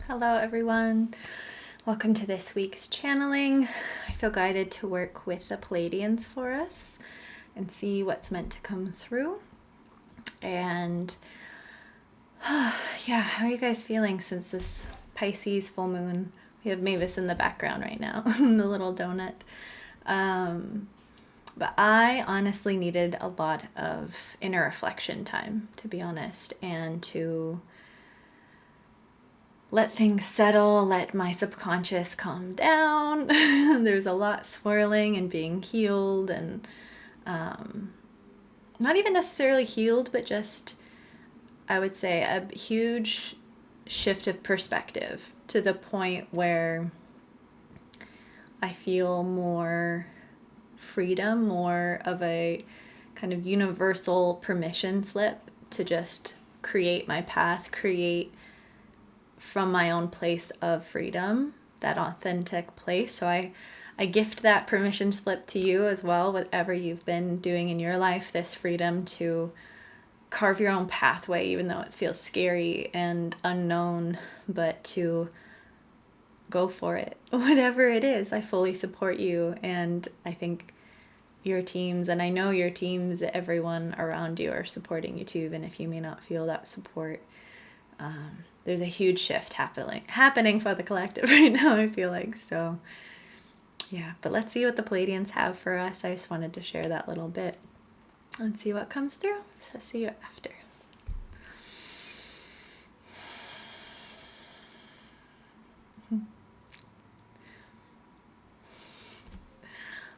Hello everyone. Welcome to this week's channeling. I feel guided to work with the Pleiadians for us and see what's meant to come through. And yeah, how are you guys feeling since this Pisces full moon? We have Mavis in the background right now, the little donut. But I honestly needed a lot of inner reflection time, to be honest, and to let things settle, let my subconscious calm down. There's a lot swirling and being healed, and not even necessarily healed, but just, I would say, a huge shift of perspective to the point where I feel more freedom, more of a kind of universal permission slip to just create my path, create from my own place of freedom, that authentic place. So I gift that permission slip to you as well, whatever you've been doing in your life, this freedom to carve your own pathway, even though it feels scary and unknown, but to go for it. Whatever it is, I fully support you. And I think your teams, and I know your teams, everyone around you are supporting you too, even if you may not feel that support. There's a huge shift happening for the collective right now, I feel like. So yeah, but let's see what the Pleiadians have for us. I just wanted to share that little bit and see what comes through. So see you after.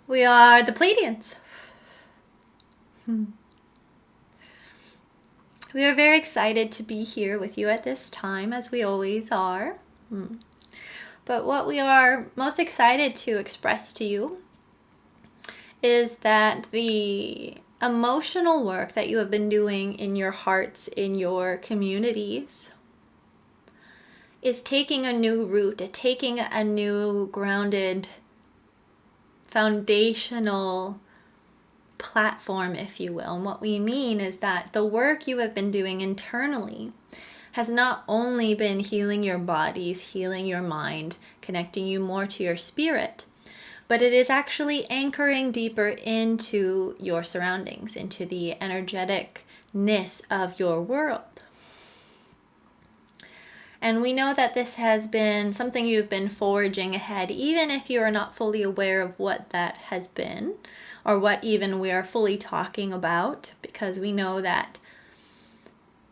We are the Pleiadians. We are very excited to be here with you at this time, as we always are. But what we are most excited to express to you is that the emotional work that you have been doing in your hearts, in your communities, is taking a new route, taking a new grounded, foundational platform, if you will. And what we mean is that the work you have been doing internally has not only been healing your bodies, healing your mind, connecting you more to your spirit, but it is actually anchoring deeper into your surroundings, into the energeticness of your world. And we know that this has been something you've been forging ahead, even if you are not fully aware of what that has been, or what even we are fully talking about, because we know that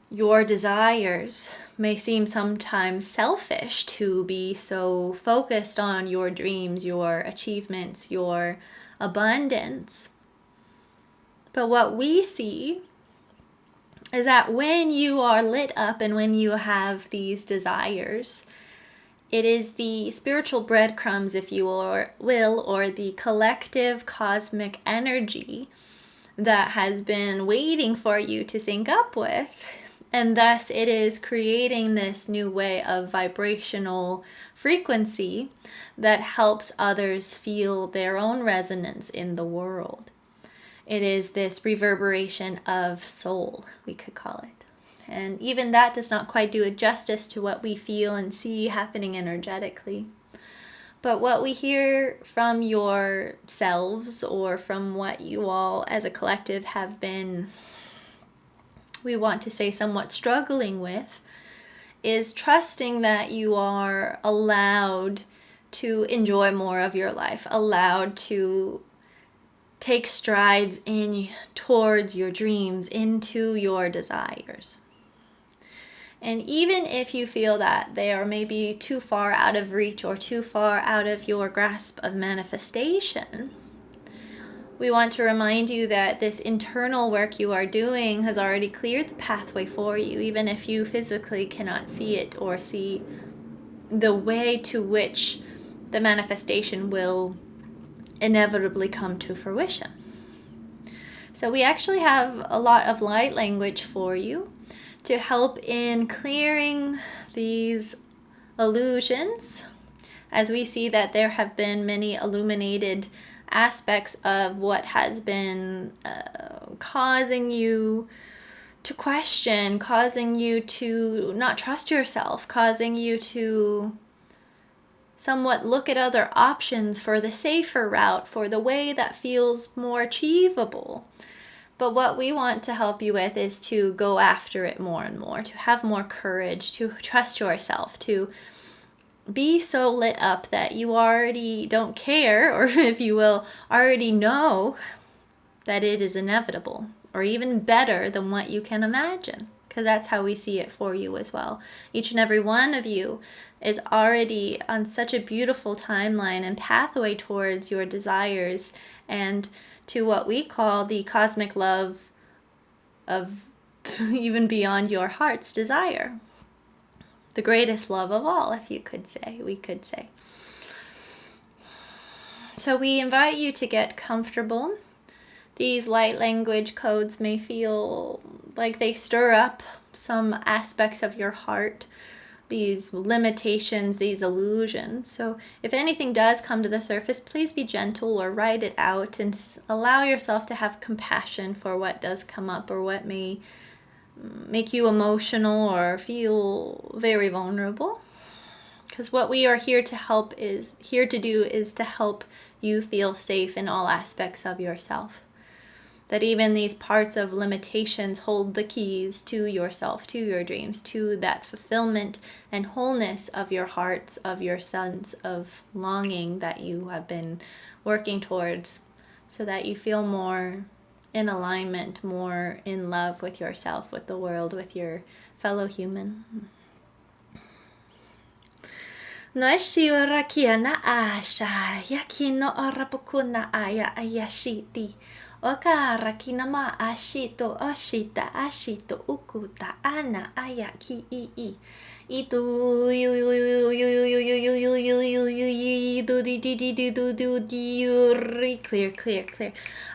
your desires may seem sometimes selfish to be so focused on your dreams, your achievements, your abundance. But what we see is that when you are lit up and when you have these desires, it is the spiritual breadcrumbs, if you will, or the collective cosmic energy that has been waiting for you to sync up with. And thus it is creating this new way of vibrational frequency that helps others feel their own resonance in the world. It is this reverberation of soul, we could call it. And even that does not quite do it justice to what we feel and see happening energetically. But what we hear from yourselves, or from what you all as a collective have been, we want to say, somewhat struggling with, is trusting that you are allowed to enjoy more of your life, allowed to take strides towards your dreams, into your desires. And even if you feel that they are maybe too far out of reach or too far out of your grasp of manifestation, we want to remind you that this internal work you are doing has already cleared the pathway for you, even if you physically cannot see it or see the way to which the manifestation will inevitably come to fruition. So we actually have a lot of light language for you to help in clearing these illusions, as we see that there have been many illuminated aspects of what has been causing you to question, causing you to not trust yourself, causing you to somewhat look at other options for the safer route, for the way that feels more achievable. But what we want to help you with is to go after it more and more, to have more courage, to trust yourself, to be so lit up that you already don't care, or if you will, already know that it is inevitable, or even better than what you can imagine. Because that's how we see it for you as well. Each and every one of you is already on such a beautiful timeline and pathway towards your desires and to what we call the cosmic love of even beyond your heart's desire. The greatest love of all, if you could say, we could say. So we invite you to get comfortable. These light language codes may feel like they stir up some aspects of your heart, these limitations, these illusions. So if anything does come to the surface, please be gentle or write it out and allow yourself to have compassion for what does come up or what may make you emotional or feel very vulnerable. Because what we are here to do is to help you feel safe in all aspects of yourself. That even these parts of limitations hold the keys to yourself, to your dreams, to that fulfillment and wholeness of your hearts, of your sense of longing that you have been working towards, so that you feel more in alignment, more in love with yourself, with the world, with your fellow human. Noishi ora kia na asha, yakino ora pukuna aya ayashiti. Okara kinama ashito oshita ashito ukuta ana aya ki I itu clear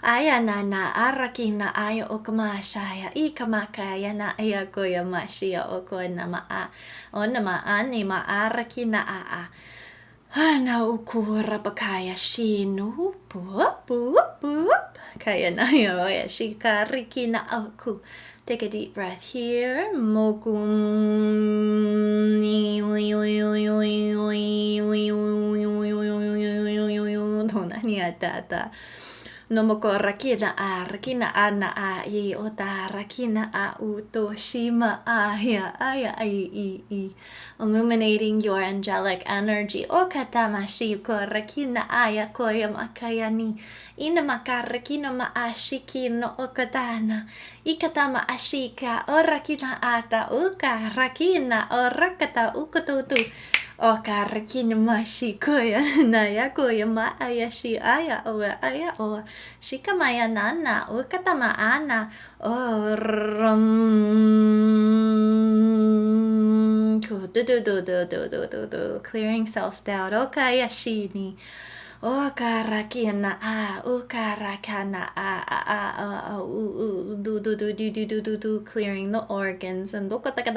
aya na arakina aya okamashaya ikamakaya na aya koya mashia okonama a onama anima arakina a na ukura bakaya shinu boop kaya na ya shikariki na aku. Take a deep breath here. Nomokorakina a rakina ana a I ota rakina a utoshima aya I. Illuminating your angelic energy. Okatamashi korakina aya koyam akayani. Inamakarakina maashiki no okatana. Ikatama ashika orakina ata uka rakina orakata ukututu. Okarakina mashi koya naya koya ma ayashi aya o shikamaya nana ukatama ana clearing self-doubt. Okayashini okarakina ukarakana clearing the organs and ukata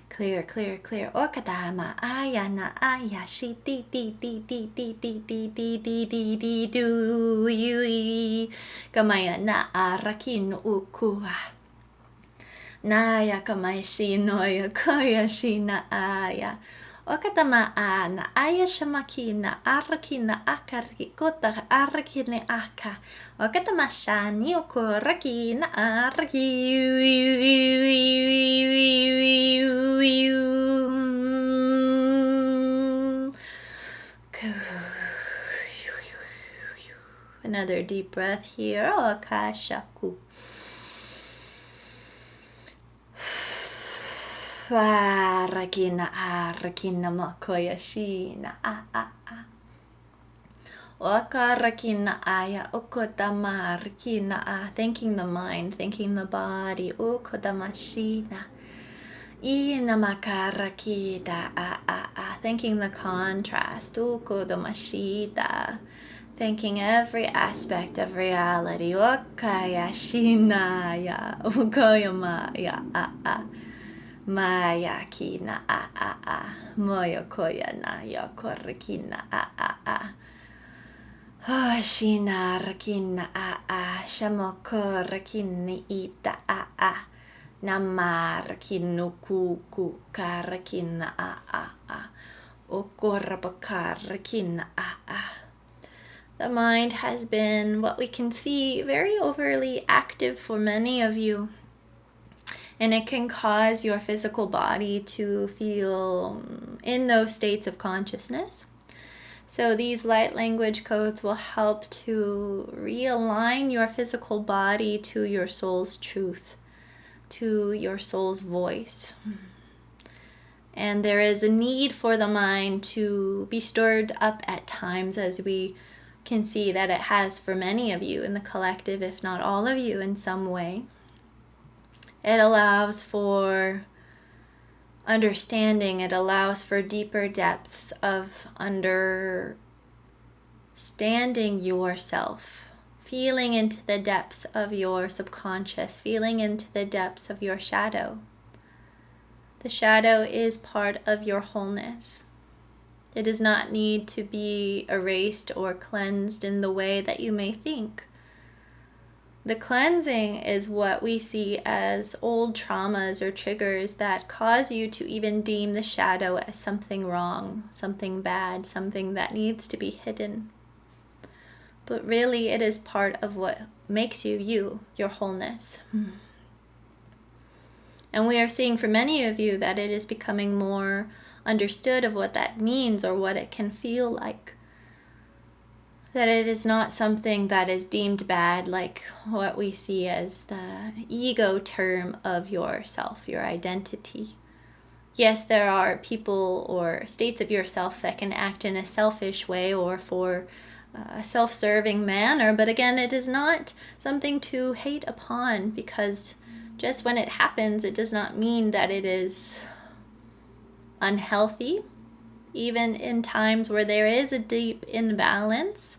clear. Okadama ayana ayashi ti do you kamaya na arakin ukua naya kamaishi noya koyashina aya. Okatama ana aya shamakina arakina akari kota arakine aka. Okatama shani okorakina araki. Another deep breath here. Okashaku. Rakina makoya shina Wakarakina aya okotama rakina thanking the mind, thanking the body. Okotamashina inamakarakita thanking the contrast. Okotamashita thanking every aspect of reality. Okayashina ya okoyamaya Maya kina moyo koya na ya korekina Shina rakina a shamoko rakini ita a namar kinu kuku karakina a okorabakar rakina a. The mind has been, what we can see, very overly active for many of you. And it can cause your physical body to feel in those states of consciousness. So these light language codes will help to realign your physical body to your soul's truth, to your soul's voice. And there is a need for the mind to be stirred up at times, as we can see that it has for many of you in the collective, if not all of you in some way. It allows for understanding. It allows for deeper depths of understanding yourself, feeling into the depths of your subconscious, feeling into the depths of your shadow. The shadow is part of your wholeness. It does not need to be erased or cleansed in the way that you may think. The cleansing is what we see as old traumas or triggers that cause you to even deem the shadow as something wrong, something bad, something that needs to be hidden. But really, it is part of what makes you you, your wholeness. And we are seeing for many of you that it is becoming more understood of what that means or what it can feel like. That it is not something that is deemed bad, like what we see as the ego term of yourself, your identity. Yes, there are people or states of yourself that can act in a selfish way or for a self-serving manner, but again, it is not something to hate upon, because just when it happens, it does not mean that it is unhealthy. Even in times where there is a deep imbalance,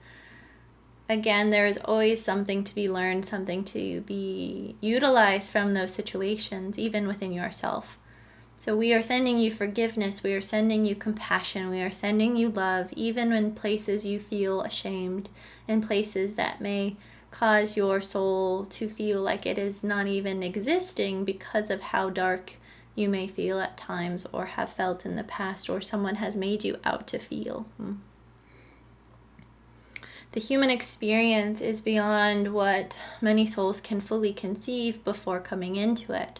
again, there is always something to be learned, something to be utilized from those situations, even within yourself. So we are sending you forgiveness, we are sending you compassion, we are sending you love, even in places you feel ashamed, in places that may cause your soul to feel like it is not even existing because of how dark you may feel at times or have felt in the past, or someone has made you out to feel. The human experience is beyond what many souls can fully conceive before coming into it.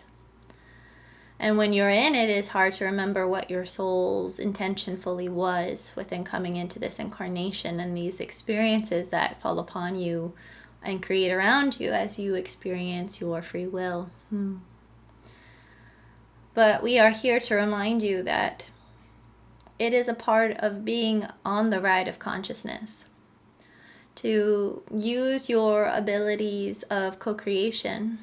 And when you're in it, it's hard to remember what your soul's intention fully was within coming into this incarnation and these experiences that fall upon you and create around you as you experience your free will. But we are here to remind you that it is a part of being on the ride of consciousness, to use your abilities of co-creation,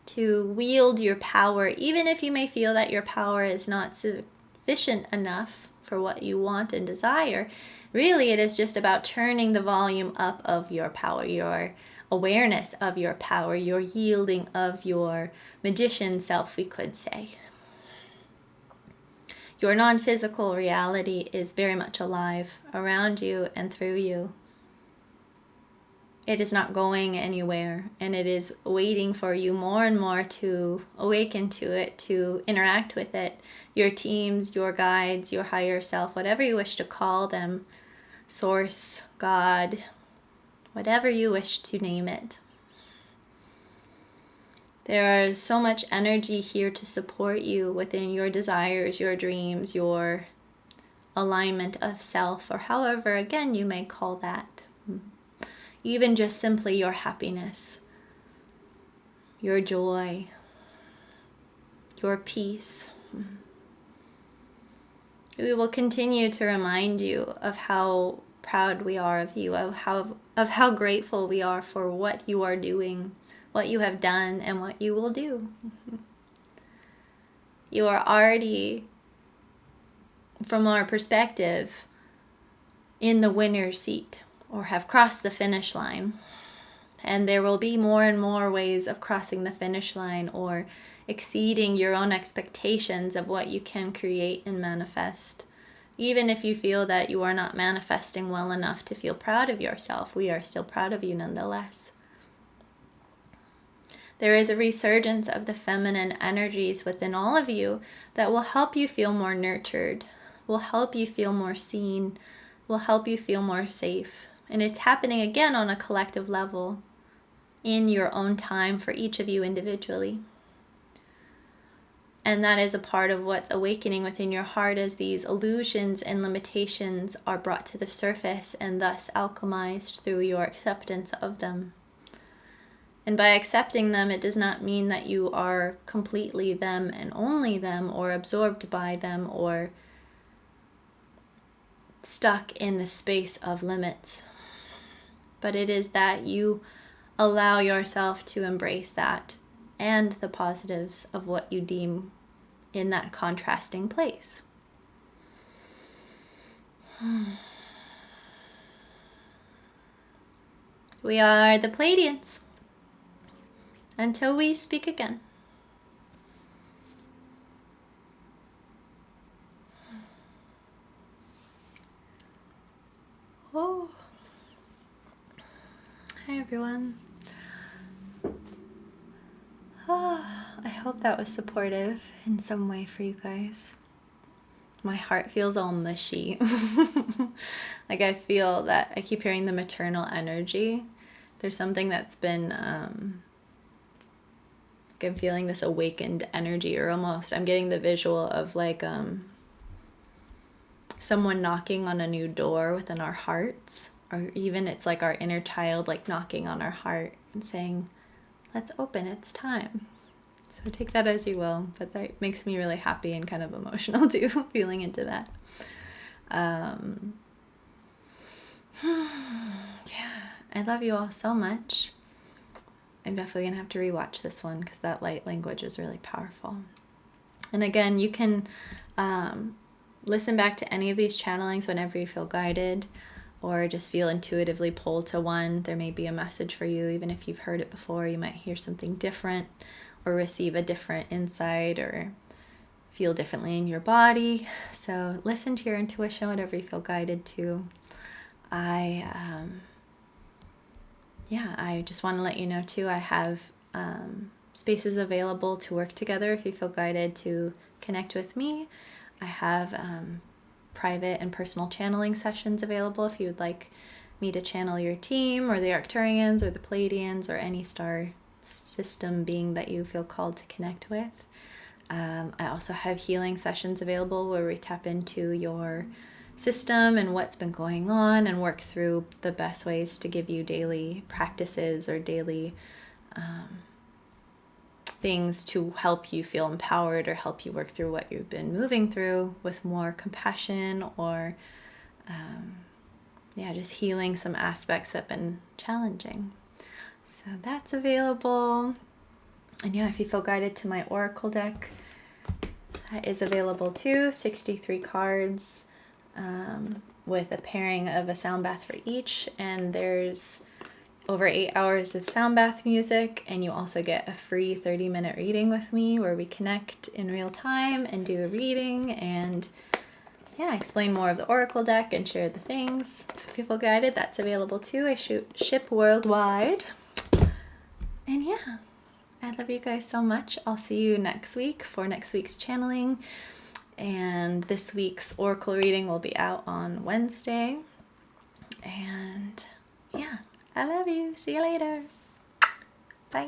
to wield your power, even if you may feel that your power is not sufficient enough for what you want and desire. Really, it is just about turning the volume up of your power, your awareness of your power, your yielding of your magician self, we could say. Your non-physical reality is very much alive around you and through you. It is not going anywhere, and it is waiting for you more and more to awaken to it, to interact with it. Your teams, your guides, your higher self, whatever you wish to call them, source, God, whatever you wish to name it. There is so much energy here to support you within your desires, your dreams, your alignment of self, or however, again, you may call that. Even just simply your happiness, your joy, your peace. We will continue to remind you of how proud we are of you, of how grateful we are for what you are doing, what you have done, and what you will do. You are already, from our perspective, in the winner's seat, or have crossed the finish line. And there will be more and more ways of crossing the finish line or exceeding your own expectations of what you can create and manifest. Even if you feel that you are not manifesting well enough to feel proud of yourself, we are still proud of you nonetheless. There is a resurgence of the feminine energies within all of you that will help you feel more nurtured, will help you feel more seen, will help you feel more safe. And it's happening again on a collective level in your own time for each of you individually. And that is a part of what's awakening within your heart as these illusions and limitations are brought to the surface and thus alchemized through your acceptance of them. And by accepting them, it does not mean that you are completely them and only them, or absorbed by them, or stuck in the space of limits. But it is that you allow yourself to embrace that and the positives of what you deem in that contrasting place. We are the Pleiadians. Until we speak again. Oh. Hi everyone. I hope that was supportive in some way for you guys. My heart feels all mushy. Like I feel that I keep hearing the maternal energy. There's something that's been, I'm feeling this awakened energy, or almost I'm getting the visual of like someone knocking on a new door within our hearts, or even it's like our inner child like knocking on our heart and saying, let's open, it's time. So take that as you will, but that makes me really happy and kind of emotional too, feeling into that. Yeah, I love you all so much. I'm definitely going to have to rewatch this one because that light language is really powerful. And again, you can listen back to any of these channelings whenever you feel guided or just feel intuitively pulled to one. There may be a message for you. Even if you've heard it before, you might hear something different or receive a different insight or feel differently in your body. So listen to your intuition, whatever you feel guided to. I just want to let you know too, I have spaces available to work together if you feel guided to connect with me. I have private and personal channeling sessions available if you would like me to channel your team or the Arcturians or the Pleiadians or any star system being that you feel called to connect with. I also have healing sessions available where we tap into your system and what's been going on and work through the best ways to give you daily practices or daily things to help you feel empowered or help you work through what you've been moving through with more compassion or just healing some aspects that have been challenging. So that's available. And if you feel guided to my Oracle deck, that is available too. 63 cards with a pairing of a sound bath for each. And there's over 8 hours of sound bath music. And you also get a free 30-minute reading with me where we connect in real time and do a reading and explain more of the Oracle deck and share the things. So if you feel guided, that's available too. I ship worldwide. And I love you guys so much. I'll see you next week for next week's channeling. And this week's Oracle reading will be out on Wednesday. And I love you. See you later. Bye.